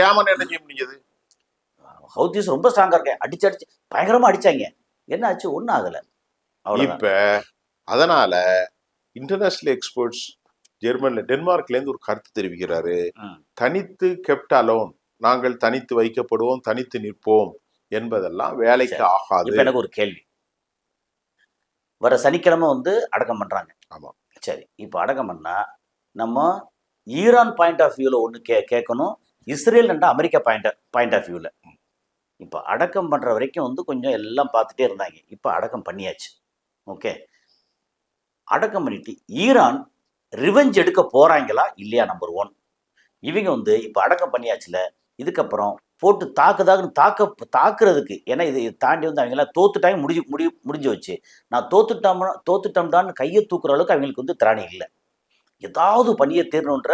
ஏமன் என்ன செய்ய முடிஞ்சது? ஹவுதிஸ் ரொம்ப ஸ்ட்ராங்கா இருக்கேன், அடிச்சு அடிச்சு பயங்கரமா அடிச்சாங்க. என்ன ஆச்சு? ஒன்றும் ஆகல. அவ்வளவுதான். இப்ப அதனால இன்டர்நேஷனல் எக்ஸ்பர்ட்ஸ் ஜெர்மன்ல டென்மார்க்ல இருந்து ஒரு கருத்து தெரிவிக்கிறாரு. ம். தனித்து கெப்ட் அலோன், நாங்கள் தனித்து வைக்கப்படுவோம், தனித்து நிற்போம் என்பதெல்லாம் வேலைக்கு சரி. ஆகாது. இப்ப எனக்கு ஒரு கேள்வி. வர சனிக்கிழமை வந்து அடக்கம் பண்றாங்க. ஆமா. சரி, இப்போ அடக்கம் பண்ணா நம்ம ஈரான் பாயிண்ட் ஆஃப் வியூல ஒன்று கேட்கணும், Israel and America point of வியூல. இப்போ அடக்கம் பண்ற வரைக்கும் வந்து கொஞ்சம் எல்லாம் பார்த்துட்டே இருந்தாங்க. இப்போ அடக்கம் பண்ணியாச்சு. ஓகே, அடக்கம் பண்ணிட்டு ஈரான் ரிவெஞ்ச் எடுக்க போறாங்களா இல்லையா? நம்பர் 1. இவங்க வந்து இப்போ அடக்கம் பண்ணியாச்சுல, இதுக்கப்புறம் போட்டு தாக்குறதுக்கு, ஏன்னா இதை தாண்டி வந்து அவங்களாம் தோத்துட்டாங்க, முடிஞ்சு வச்சு. நான் தோத்துட்டோம்டான்னு கையை தூக்குற அளவுக்கு அவங்களுக்கு வந்து திராணி இல்லை. ஏதாவது பண்ணியே தீரணுன்ற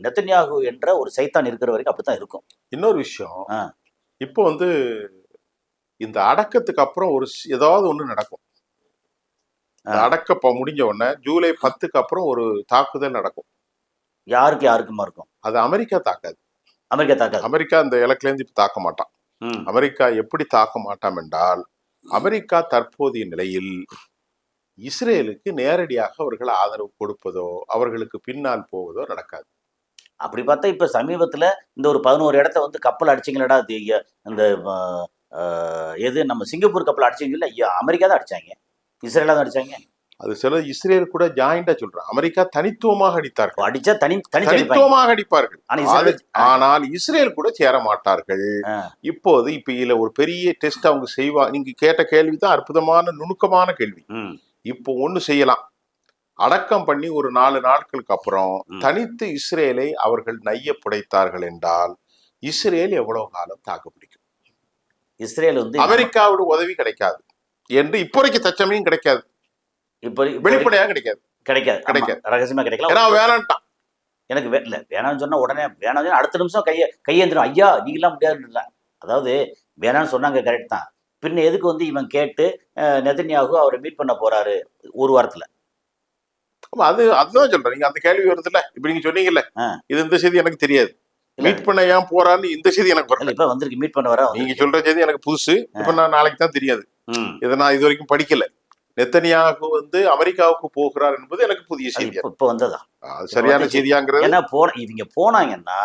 நெத்தன்யாகு என்ற ஒரு சைத்தான் இருக்கிற வரைக்கும் அப்படித்தான் இருக்கும். இன்னொரு விஷயம், ஆ. இப்போ வந்து இந்த அடக்கத்துக்கு அப்புறம் ஏதாவது ஒண்ணு நடக்கும். இந்த அடக்க முடிஞ்ச உடனே ஜூலை 10க்கு அப்புறம் ஒரு தாக்குதல் நடக்கும். யாருக்குமா இருக்கும்? அது அமெரிக்கா தாக்காது. அமெரிக்கா தாக்காது. அமெரிக்கா இந்த இலக்குல இருந்து இப்ப தாக்க மாட்டான். அமெரிக்கா எப்படி தாக்க மாட்டான் என்றால், அமெரிக்கா தற்போதைய நிலையில் இஸ்ரேலுக்கு நேரடியாக அவர்கள் ஆதரவு கொடுப்பதோ அவர்களுக்கு பின்னால் போவதோ நடக்காது. அப்படி பார்த்தா இப்ப சமீபத்துல இந்த ஒரு 11 இடத்த வந்து கப்பல் அடிச்சிங்களடா, இந்த எது நம்ம சிங்கப்பூர் கப்பல் அடிச்சிங்கல்ல, அமெரிக்கா தான் அடிச்சாங்க, இஸ்ரேலா தான் அடிச்சாங்க. அது சில இஸ்ரேல் கூட ஜாயிண்டா சொல்றான், அமெரிக்கா தனித்துவமாக அடித்தார்கள், அடிச்சா தனித்துவமாக அடிப்பார்கள். ஆனால் இஸ்ரேல் கூட சேர மாட்டார்கள். இப்ப இதுல ஒரு பெரிய டெஸ்ட் அவங்க செய்வாங்க. நீங்க கேட்ட கேள்விதான் அற்புதமான நுணுக்கமான கேள்வி. இப்போ ஒண்ணு செய்யலாம், அடக்கம் பண்ணி ஒரு 4 நாட்களுக்கு அப்புறம் தனித்து இஸ்ரேலை அவர்கள் நைய புடைத்தார்கள் என்றால் இஸ்ரேல் எவ்வளவு காலம் தாக்கு பிடிக்கும்? இஸ்ரேல் வந்து அமெரிக்காவோட உதவி கிடைக்காது என்று இப்போதைக்கு தச்சமையும் கிடைக்காது, வெளிப்படையா கிடைக்காது, ரகசியமா கிடைக்கலாம். வேணான்ட்டான். எனக்கு இல்ல, வேணாம்னு சொன்னா உடனே வேணாம், அடுத்த நிமிஷம் கையேந்திரும், ஐயா நீங்களாம் முடியாது. அதாவது வேணாம்னு சொன்னாங்க, கரெக்ட் தான். பின்ன எதுக்கு வந்து இவன் கேட்டு நெதன்யாகு அவரை மீட் பண்ண போறாரு ஒரு வாரத்துல? அதுதான் சொல்றேன். நீங்க அந்த கேள்வி வருது இல்ல, இப்ப நீங்க சொன்னீங்கல்ல, இது இந்த செய்தி எனக்கு தெரியாது, மீட் பண்ண ஏன் போறான்னு இந்த செய்தி எனக்கு வரல. இப்ப வந்திருக்கு, மீட் பண்ண வர. நீங்க சொல்ற செய்தி எனக்கு புதுசு. இப்ப நான் நாளைக்கு தான் தெரியாது, இதை நான் இது வரைக்கும் படிக்கல. நெத்தனியாகு வந்து அமெரிக்காவுக்கு போகிறார் என்பது எனக்கு புதிய செய்தி. இப்ப வந்ததா சரியான செய்தியாங்கிறது? ஏன்னா இவங்க போனாங்கன்னா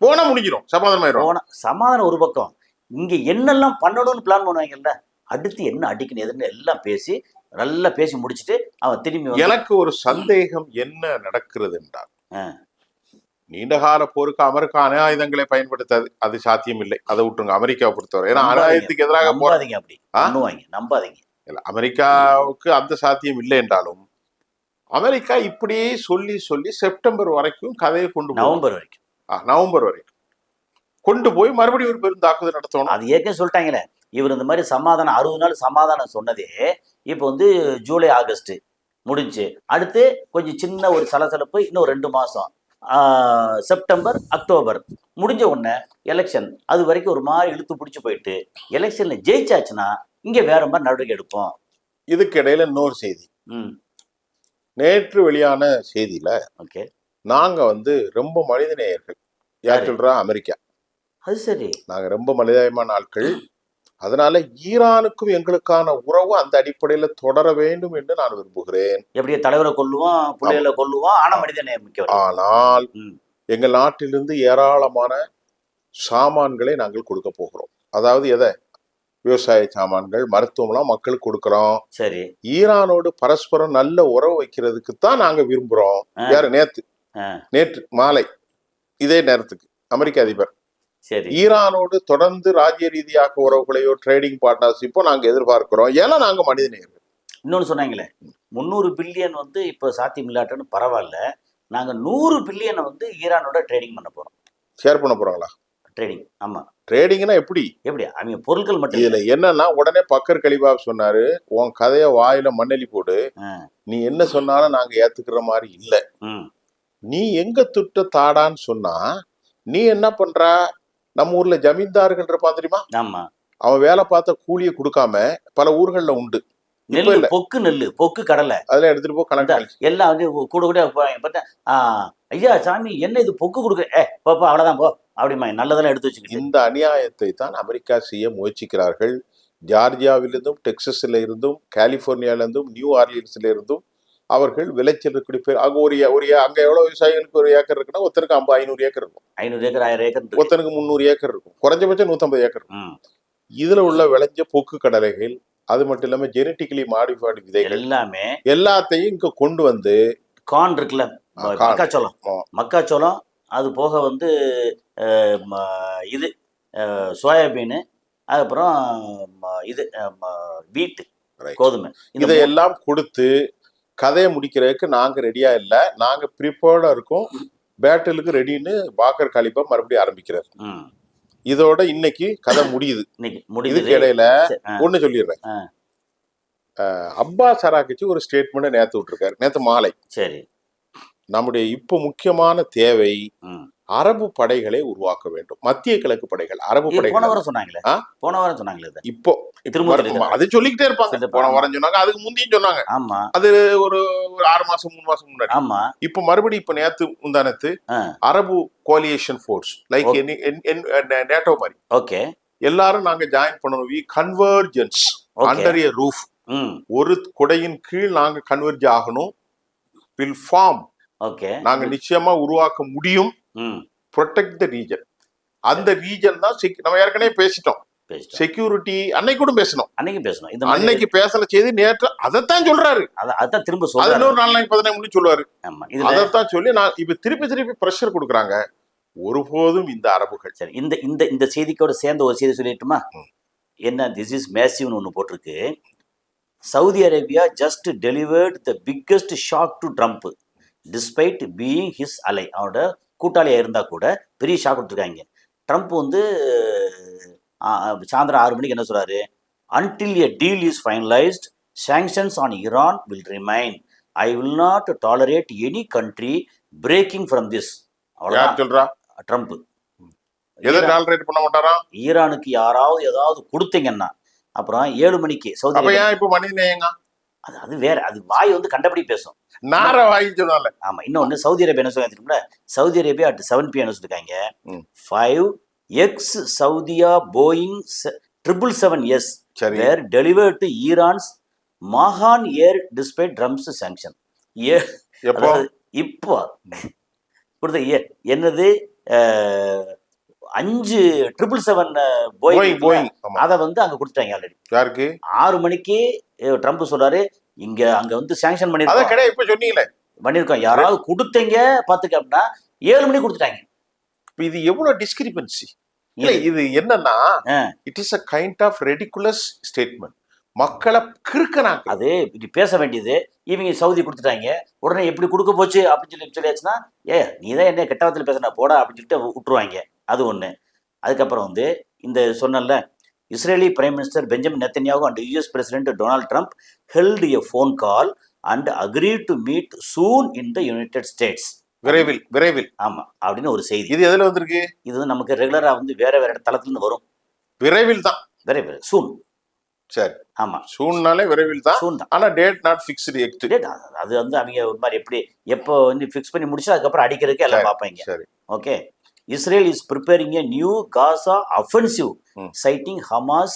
போனா முடிஞ்சிடும், சமாதானம் ஒரு பக்கம். இங்க என்னெல்லாம் பண்ணணும்னு பிளான் பண்ணுவாங்கல்ல, அடுத்து என்ன அடிக்கணும் எதுன்னு எல்லாம் பேசி நல்லா பேசி முடிச்சுட்டு அவன் திரும்பி. எனக்கு ஒரு சந்தேகம் என்ன நடக்கிறது என்றால், நீண்டகால போருக்கு அமெரிக்கா அணு ஆயுதங்களை பயன்படுத்தாது, அது சாத்தியம் இல்லை. அதை விட்டுருங்க, அமெரிக்காவை பொறுத்தவரை. ஏன்னா அணு ஆயுதத்துக்கு எதிராக போறாதீங்க, அப்படி நம்பாதீங்க. அமெரிக்காவுக்கு அந்த சாத்தியம் இல்லை என்றாலும் அமெரிக்கா இப்படியே சொல்லி சொல்லி செப்டம்பர் வரைக்கும் கதையை கொண்டு நவம்பர் வரைக்கும் கொண்டு போய் மறுபடியும் ஒரு பெரும் தாக்குதல் நடத்தணும். அது ஏற்கனவே சொல்லிட்டாங்களே, இவர் இந்த மாதிரி சமாதானம் 60 நாள் சமாதானம் சொன்னதே இப்போ வந்து ஜூலை ஆகஸ்ட் முடிஞ்சு, அடுத்து கொஞ்சம் சின்ன ஒரு சலசலப்பு, இன்னும் 2 மாசம், செப்டம்பர் அக்டோபர் முடிஞ்ச உடனே எலெக்ஷன். அது வரைக்கும் ஒரு மாதிரி இழுத்து பிடிச்சி போயிட்டு எலெக்ஷன்ல ஜெயிச்சாச்சுன்னா இங்க வேற மாதிரி நடவடிக்கை எடுப்போம். இதுக்கு இடையில இன்னொரு செய்தி, நேற்று வெளியான செய்தியில, நாங்க வந்து ரொம்ப மனிதநேயர்கள். யார் சொல்றா? அமெரிக்கா. அது சரி, நாங்க ரொம்ப மனிதமான ஆட்கள், அதனால ஈரானுக்கும் எங்களுக்கான உறவு அந்த அடிப்படையில தொடர வேண்டும் என்று நான் விரும்புகிறேன். எப்படியே தலைவரை கொல்லுவோம், பிள்ளைகளை கொல்லுவோம், ஆனா மனிதநேயம் முக்கியம். ஆனால் எங்கள் நாட்டிலிருந்து ஏராளமான சாமான்களை நாங்கள் கொடுக்க போகிறோம். அதாவது எதை? விவசாய சாமான்கள், மருத்துவம்லாம் மக்களுக்கு கொடுக்கிறோம். சரி, ஈரானோடு பரஸ்பரம் நல்ல உறவு வைக்கிறதுக்கு தான் நாங்க விரும்புறோம். யாரு? நேற்று மாலை இதே நேரத்துக்கு அமெரிக்க அதிபர் ஈரானோடு தொடர்ந்து ராஜ்ய ரீதியாக உறவுகளையோ ட்ரேடிங் பார்ட்னர்ஷிப்போ நாங்க எதிர்பார்க்கிறோம். ஏன்னா நாங்க மனிதநேயர்கள். இன்னொன்னு சொன்னாங்களே, 300 பில்லியன் வந்து இப்போ சாத்தியம் இல்லாட்டன்னு பரவாயில்ல, நாங்க 100 பில்லியனை வந்து ஈரானோட ட்ரேடிங் பண்ண போறோம். ஷேர் பண்ண போறாங்களா? ட்ரேடிங். ஆமா, ட்ரேடிங்னா எப்படி? அவங்க பொருட்கள் மட்டும். இதுல என்னன்னா, உடனே பக்கர் கலிபா சொன்னாரு, உன் கதைய வாயில மண்ணெலி போடு, நீ என்ன சொன்னாலும் நாங்க ஏத்துக்கிற மாதிரி இல்ல, நீ எங்க துட்ட தாடான்னு சொன்னா நீ என்ன பண்ற? நம்ம ஊர்ல ஜமீன்தார்கள் இருப்பான் தெரியுமா? ஆமா. அவன் வேலை பார்த்த கூலியை கொடுக்காம பல ஊர்கள்ல உண்டு. இப்ப நெல்லு, இல்ல, பொக்கு நெல்லு, பொக்கு கடலை அதெல்லாம் எடுத்துட்டு போ கணக்கு கழிச்சு. எல்லாம் வந்து கூட கூட பார்த்தா, ஐயா சாமி என்ன இது பொக்கு கொடுக்க, போப்பா அவ்வளோதான் போ அப்படிமா, நல்லதெல்லாம் எடுத்து வச்சுக்கிட்டு. இந்த அநியாயத்தை தான் அமெரிக்கா செய்ய முயற்சிக்கிறார்கள். ஜார்ஜியாவிலிருந்தும், டெக்சஸ்ல இருந்தும், கலிபோர்னியால இருந்தும், நியூ ஆர்லியன்ஸ்ல இருந்தும் அவர்கள் விளைச்சல் இருக்கக்கூடிய அங்க அங்க எவ்வளவு விவசாயிகளுக்கு ஒரு ஏக்கர் இருக்குன்னா ஒருத்தருக்கு 500 ஏக்கர் இருக்கும். 500 ஏக்கர் 1000 ஏக்கர் இருக்கு. ஒருத்தனுக்கு 300 ஏக்கர் இருக்கும். குறைஞ்சபட்சம் 150 ஏக்கர் இருக்கும். ம். இதுல உள்ள விளைஞ்ச பொக்கு கடலைகள், அது மட்டும் இல்லாம ஜெனட்டிக்கலி மாடிஃபைடு விதைகள் எல்லாமே எல்லாத்தையும் இங்க கொண்டு வந்து கார்ன் இருக்குல்ல, corn. மக்காச்சோளம், மக்காச்சோளம் அது போக வந்து இது சோயாபீனு, அதுக்கப்புறம் இது வீட்டு Right. கோதுமை, இந்த இதையெல்லாம் கொடுத்து கதையை முடிக்கிறதுக்கு நாங்க ரெடியா இல்ல, நாங்க ப்ரிப்பேர்டா இருக்கோம், பேட்டிலுக்கு ரெடின்னு பாக்கர் காலிப்பா மறுபடியும் ஆரம்பிக்கிறார். ம். இதோட இன்னைக்கு கதை முடியுது. இன்னைக்கு இதுக்கு முடியுது. இடையில சரி, ஒண்ணு சொல்லிடுறேன். ஆ. அப்பாஸ் அராக்கிச்சி ஒரு ஸ்டேட்மெண்ட் நேத்து விட்டுருக்காரு, நேத்து மாலை. சரி. நம்முடைய இப்ப முக்கியமான தேவை ம். அரபு படைகளை உருவாக்க வேண்டும். மத்திய கிழக்கு படைகள், அரபு இது போன படைகள். வாரம் சொன்னாங்களே, ஆ? போன வாரம் சொன்னாங்களே இதை. இப்போ திரும்ப சொல்லிடுறாங்க. அதை சொல்லிக்கிட்டே இருப்பாங்க. சரி, போன ஆமா. வாரம் சொன்னாங்க, அதுக்கு முந்தையும் சொன்னாங்க. ஆமா அது ஒரு 6 மாசம் 3 மாசம் முன்னாடி. ஆமா. இப்ப மறுபடியும் இப்ப நேத்து முந்தானத்து ஆ. அரபு கோலியேஷன் ஃபோர்ஸ் லைக் நேட்டோ மாதிரி ஓகே. எல்லாரும் நாங்க ஜாயின் பண்ணணும். We convergence Okay. Under a roof. ம். ஒரு குடையின் கீழ் நாங்க கன்வர்ஜ் ஆகணும். Will form. ஓகே. நாங்க நிச்சயமா உருவாக்க முடியும். ம். Protect the region. அந்த ரீஜன் தான் நம்ம ஏற்கனவே பேசிட்டோம். பேசிட்டோம். செக்யூரிட்டி அன்னைக்கு கூட பேசணும். அன்னைக்கு பேசணும். இந்த மாதிரி அன்னைக்கு பேசல செய்தி நேற்று அதைத்தான் சொல்றாரு. அதான் திரும்ப அது சொல்றாரு. இன்னொரு 4 நாளைக்கு 15 முன்னாடி சொல்லுவாரு. ஆமா. இதுல அதைத்தான் சொல்லி நான் இப்ப திருப்பி பிரஷர் கொடுக்குறாங்க. ஒருபோதும் இந்த அரபுகள். சரி, இந்த இந்த இந்த செய்திக்கோட சேர்ந்த ஒரு செய்தி சொல்லிட்டுமா? என்ன, திஸ் இஸ் மேசிவ்னு ஒன்று போட்டிருக்கு. Saudi Arabia just delivered the biggest shock to Trump despite being his அலை. அவனோட கூட்டாளியாக இருந்தால் கூட பெரிய ஷாக் கொடுத்துருக்காங்க. ட்ரம்ப் வந்து சாயந்தரம் 6 மணிக்கு என்ன சொல்றாரு? Until a deal is finalised, sanctions on Iran will remain. I will not tolerate any country breaking from this. யார் சொல்றா? ட்ரம்ப். எதை டாலரேட் பண்ண மாட்டாராம்? ஈரானுக்கு யாராவது ஏதாவது கொடுத்தீங்கன்னா அப்புறம் 7 மணிக்கு சவுதி அப்ப அரேபியா, ஏன் இப்ப மனித நேயங்க? அது வேற, அது வாய் வந்து கண்டபடி பேசும். நார வாங்கி சொன்னால. ஆமா. இன்னொன்னு சவுதி அரேபியா என்ன சொல்லிருக்கோம்ல, சவுதி அரேபியா அட் 7 PM என்ன சொல்லிருக்காங்க, 5X சவுதியா போயிங் 777S சரி. வேர் டெலிவர்ட் டு ஈரான்ஸ் மகான் ஏர் டிஸ்பைட் ட்ரம்ஸ் சாங்ஷன். எப்போ? இப்போ கொடுத்த என்னது 5 777 போயிங் அதை வந்து அங்க கொடுத்துட்டாங்க ஆல்ரெடி. யாருக்கு? 6 மணிக்கு ட்ரம்ப் சொல்றாரு, அங்க வந்து சாங்ஷன் அத கிடையாது. இப்ப சொன்னீங்களே பண்ணிருக்கோம், யாராவது கொடுத்தீங்க பாத்துக்க அப்படின்னா 7 மணிக்கு கொடுத்துட்டாங்க. இது எவ்வளவு டிஸ்கிரிபன்சி இல்ல? இது என்னன்னா, it is a kind of ridiculous statement. மக்களை கிறுக்கனாங்க. அது இப்படி பேச வேண்டியது இவங்க சவுதி கொடுத்துட்டாங்க, உடனே எப்படி கொடுக்க போச்சு அப்படின்னு சொல்லியாச்சுன்னா, நீ தான் என்ன கெட்டவத்தில் பேசுனா போடா அப்படின்னு சொல்லிட்டு விட்டுருவாங்க. அது ஒன்று. அதுக்கப்புறம் வந்து இந்த சொன்னல, Israeli prime minister Benjamin Netanyahu and US president Donald Trump held a phone call and agreed to meet soon in the United states. விரைவில். ஆமா அப்படின்னு ஒரு செய்தி. இது எதுல வந்திருக்கு? இது வந்து நமக்கு ரெகுலரா வந்து வேற தளத்துல இருந்து வரும். விரைவில் தான். விரைவில், சூன். சரி. ஆமா, சூன்னாலே விரைவில் தான். சூன் தான். ஆனா டேட் நாட் ஃபிக்ஸ்டு. டேட் அது வந்து அவங்க ஒரு மாதிரி எப்போ வந்து ஃபிக்ஸ் பண்ணி முடிச்சு அதுக்கப்புறம் அடிக்கிறதுக்கு எல்லாம் பார்ப்பாங்க. சரி. Okay. Israel is preparing a new Gaza offensive, citing Hamas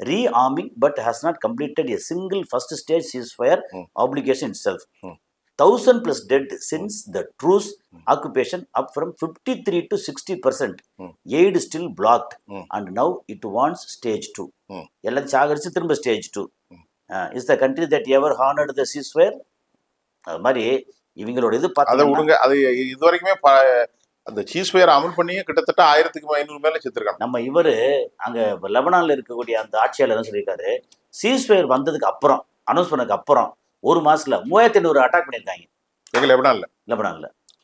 rearming, but has not completed a single first stage ceasefire obligation itself. 1,000+ dead since the truce occupation, up from 53 to 60%. Aid still blocked, and now it wants stage 2. எல்லாம் சாகரிச்சு திரும்ப stage 2. Is the country that ever honored the ceasefire? அது மாதிரி இவங்களோட இது அதை விடுங்க. அது இது வரைக்குமே அந்த சீஸ்ஃபயர் அமல் பண்ணியே கிட்டத்தட்ட 1500 மேல செத்துருக்காங்க. நம்ம இவரு அங்க லெபனான்ல இருக்கக்கூடிய அந்த ஆட்சியாளர் என்ன சொல்லியிருக்காரு, சீஸ்ஃபயர் வந்ததுக்கு அப்புறம், அனௌன்ஸ் பண்ணதுக்கு அப்புறம் 1 மாசத்துல 3500 அட்டாக் பண்ணிருக்காங்க. லெபனான்ல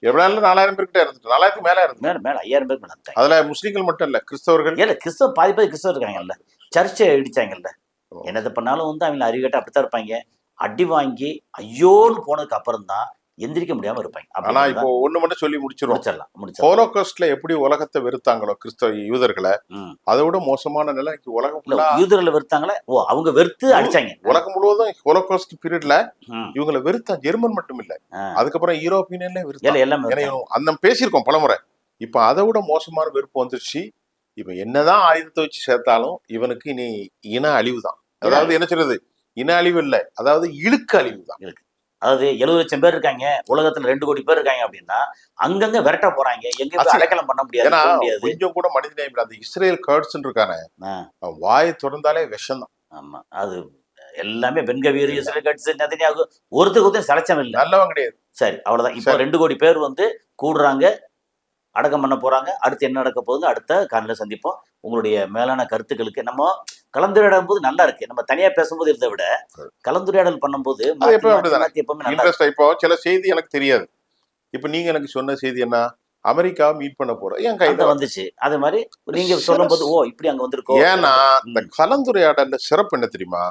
4000 பேர்கிட்ட இருந்துட்டு 4000க்கு மேல இருந்து மேல 5000 பேர் பண்ணாங்க. அதுல முஸ்லிம்கள் மட்டும் இல்ல, கிறிஸ்தவர்கள். இல்ல, கிறிஸ்தவ பாதி கிறிஸ்தவர் இருக்காங்கல்ல, சர்ச்சை இடிச்சாங்கல்ல. என்னது பண்ணாலும் வந்து அவங்க அறிவிக்கட்ட அப்படித்தான் இருப்பாங்க. அடி வாங்கி ஐயோன்னு போனதுக்கு அப்புறம் தான் எந்திரிக்க முடியாம இருப்பாங்க. ஆனா இப்போ ஒண்ணு மட்டும் சொல்லி முடிச்சிரும். முடிச்சிடலாம். ஹோலோகாஸ்ட்ல எப்படி உலகத்தை வெறுத்தாங்களோ கிறிஸ்தவ யூதர்களை, ம். அதை விட மோசமான நிலை உலகம் இல்ல ஃபுல்லா யூதர்களை வெறுத்தாங்களே, அவங்க வெறுத்து அடிச்சாங்க. உலகம் முழுவதும் ஹோலோகாஸ்ட் பீரியட்ல ம். இவங்களை வெறுத்தா. ஜெர்மன் மட்டும் இல்ல, ஆ. அதுக்கப்புறம் யூரோப்பியன்ல வெறுத்தா. எல்லாமே ஏன்னா வெறுத்தாங்க. அந்த பேசியிருக்கோம் பலமுறை. இப்ப அதை விட மோசமான வெறுப்பு வந்துருச்சு. இப்ப என்னதான் ஆயுதத்தை வச்சு சேர்த்தாலும் இவனுக்கு இனி இன அழிவு தான். அதாவது என்ன சொல்றது, இன அழிவு இல்ல, அதாவது இழுக்கு அழிவு தான். அதாவது 70 லட்சம் பேர் இருக்காங்க, உலகத்துல 2 கோடி பேர் இருக்காங்க அப்படின்னா அங்கங்க விரட்ட போறாங்க, எங்க அடைக்கலம் பண்ண முடியாது. ஏன்னா கொஞ்சம் கூட மனிதநேயம் இல்ல. அந்த இஸ்ரேல் கர்ட்ஸ் இருக்கானே, வாயை திறந்தாலே விஷம் தான். ஆமா, அது எல்லாமே பென்கவீர், இஸ்ரேல் கட்ஸ், நெதன்யாகு ஒருத்தருக்கு சலச்சம் இல்லை, நல்லவன் கிடையாது. சரி, அவ்வளவுதான். இப்போ 2 கோடி பேர் வந்து கூடுறாங்க, அடக்கம் பண்ண போறாங்க. அடுத்து என்ன நடக்க போகுது அடுத்த காலையில சந்திப்போம். உங்களுடைய மேலான கருத்துக்களுக்கு நம்ம கலந்துரையாடும் போது நல்லா இருக்கு. நம்ம தனியா பேசும்போது இருந்த விட கலந்துரையாடல் பண்ணும்போது இப்போ சில செய்தி எனக்கு தெரியாது. இப்ப நீங்க எனக்கு சொன்ன செய்தி என்ன, அமெரிக்கா மீட் பண்ண போற என் கையில வந்துச்சு. அதே மாதிரி நீங்க சொல்லும் போது ஓ இப்படி அங்க வந்திருக்கோம். ஏன்னா இந்த கலந்துரையாடல்ல சிறப்பு என்ன தெரியுமா,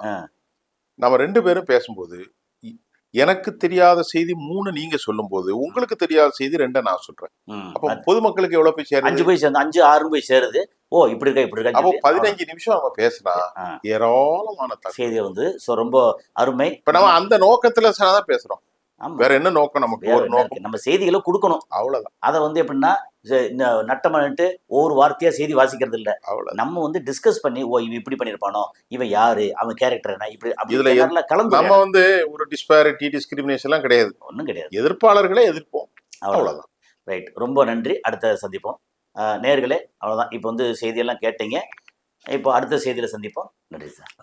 நம்ம 2 பேரும் பேசும்போது எனக்கு தெரியாத செய்தி 3 நீங்க சொல்லும் போது உங்களுக்கு தெரியாத செய்தி 2 நான் சொல்றேன். அப்ப பொதுமக்களுக்கு எவ்வளவு போய் சேருது? 5 போய் சேர்ந்து 5 6 போய் சேருது. ஓ இப்படி இருக்கா இப்படி இருக்கா. அப்போ 15 நிமிஷம் நம்ம பேசினா ஏராளமான செய்தி வந்து ரொம்ப அருமை. இப்ப நம்ம அந்த நோக்கத்துல தான் பேசுறோம். வேற என்ன நோக்கம் நமக்கு? ஒரு நோக்கம், நம்ம செய்திகளை கொடுக்கணும், அவ்வளவுதான். அதை வந்து எப்படின்னா நட்டமன்ட்டு ஒவ்வொரு வார்த்தையா செய்தி வாசிக்கிறது இல்ல, நம்ம வந்து டிஸ்கஸ் பண்ணி ஓ இவன் இப்படி பண்ணிருப்பானோ, இவன் யாரு, அவன் கேரக்டர் என்ன, இப்படி இதுல கலந்து நம்ம வந்து ஒரு டிஸ்பாரிட்டி டிஸ்கிரிமினேஷன் எல்லாம் கிடையாது, ஒன்றும் கிடையாது. எதிர்ப்பாளர்களே எதிர்ப்போம், அவ்வளவுதான். ரைட், ரொம்ப நன்றி. அடுத்த சந்திப்போம் நேயர்களே. அவ்வளவுதான். இப்போ வந்து செய்தியெல்லாம் கேட்டீங்க. இப்போ அடுத்த செய்தியில சந்திப்போம். நன்றி சார்.